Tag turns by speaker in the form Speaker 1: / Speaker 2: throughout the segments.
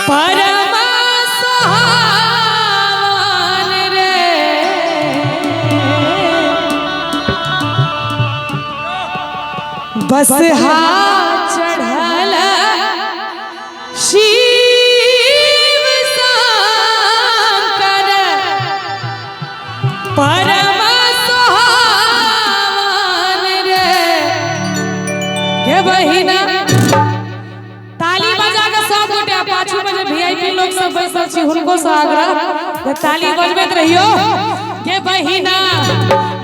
Speaker 1: परम सुहावन रे बस हाथ चढ़ल शिव शंकर परम सुहावन रे के बहिना ताली बजा के सब गोटे पाछू में वीआईपी लोग सब बैसल छी हुनको से आग्रह ताली बजबैत रहियो के बहिना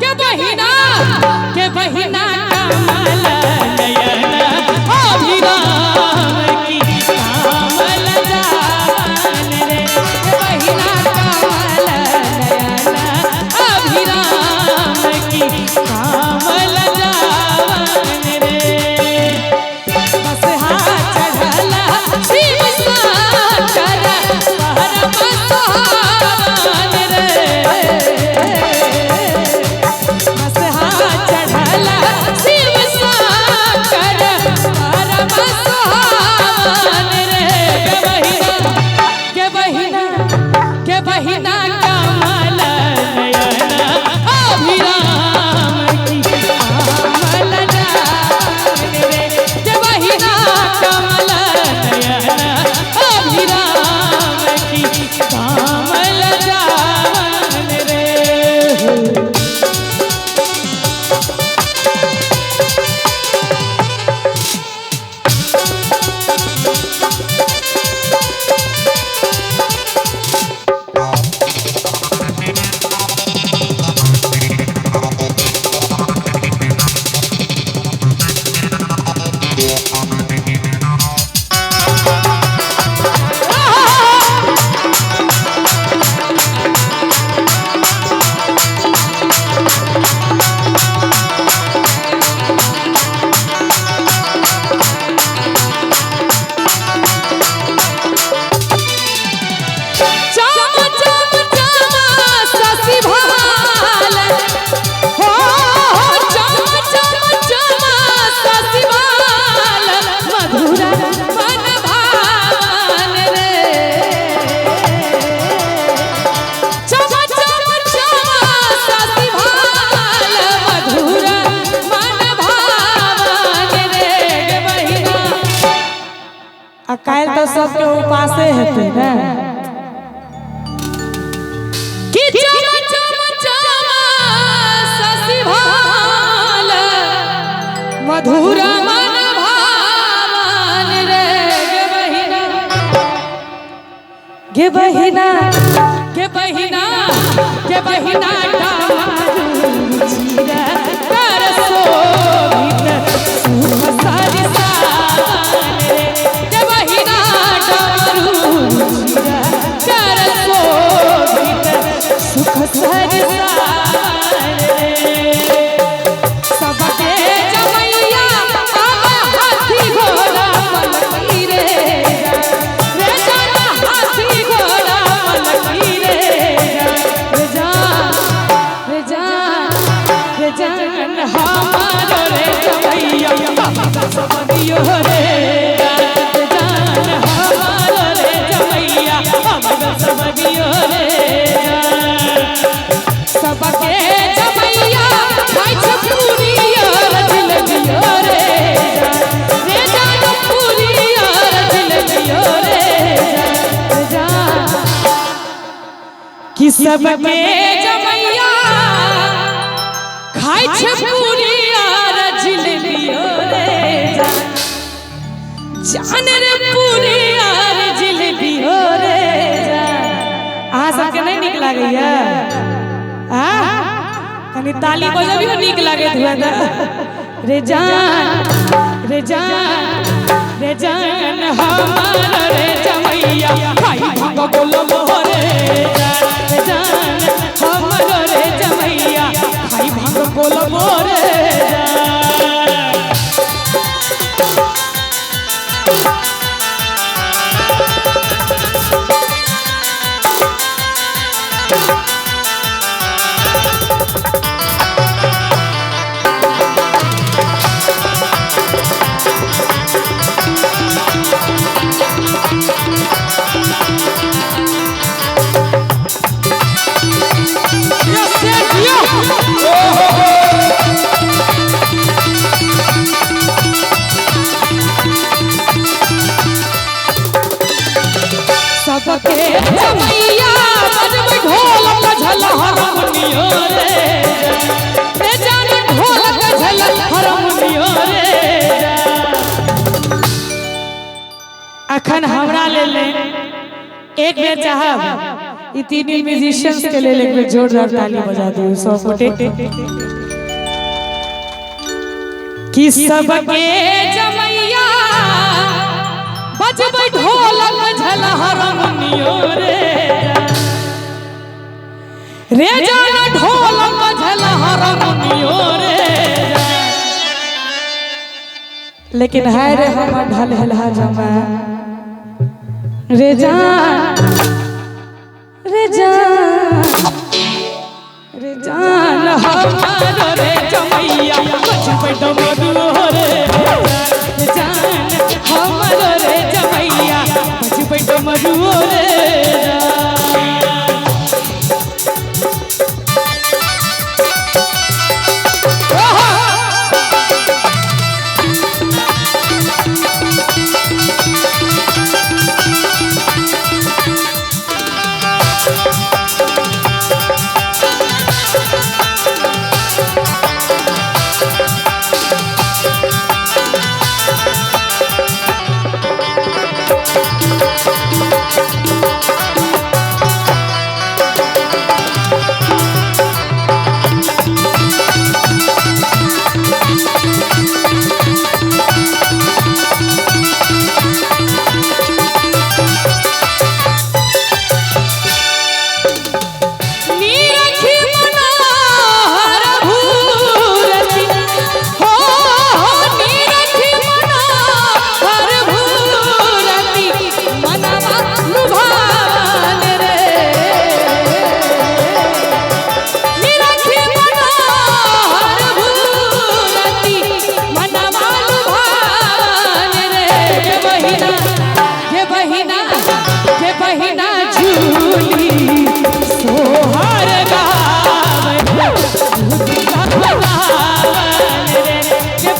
Speaker 1: के बहिना के बहिना कमल नयन अभिराम की कामल जान रे के बहिना कमल नयन अभिराम की कामल जान रे बस हाथ चढ़ला शिव शंकर परम सुहावन रे बस हाथ चढ़ला शिव शंकर परम सुहावन रे के बहिना के बहिना कमल नयन अभिराम की कामल जान रे के बहिना कमल नयन अभिराम की कामल जान रे काल तो सबके उपासे हेते ना कि चम चम चम शशि भाल मधुर मन भावन रे गे बहिना के बहिना के बहिना डामारू चीरा कर शोभित सुख सारी सावन रे के बहिना डामारू चीरा कर शोभित सुख सारी सावन रे सबके जमैया आवा हाथी घोड़ा पलकी रे रे जाना हाथी घोड़ा पलकी रे जान हमारो रे जमैया सबदियो रे जान हमारो रे जमैया हमरो सबदियो रे सबके जमैया खाइ छ पूरी और जिलबियो रे जान पूरी और जिलबियो रे जान कि सबके जमैया खाइ छ पूरी और जिलबियो रे जान रे पूरी और जिलबियो रे अहाँ सबके नहीं नीक लागैया कनी ताली बजबियो नीक लागैत हुए रे जान हमार रे जमैया खाइ भाग बोलबो रे जान हमार रे जमैया खाइ भाग बोलबो रे जखन हमरा ले एक बेर चाहब ई तीनों म्यूजिशियंस के लिए एक बेर जोरदार ताली बजा दियो सब गोटे कि सबके जमैया बजबै ढोलक झलहरनियो रे जान ढोलक झलहरनियो रे लेकिन है रे हम ढल हला जमा रे जान हमारो रे जमैया बजबै डमरू रे जान हमारो रे जमैया बजबै डमरू रे बहिना झूली सोहर गावे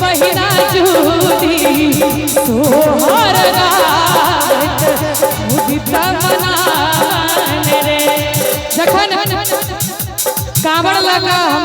Speaker 1: बहिना झूली सोहर गावे जखन कांवड़ लगा हम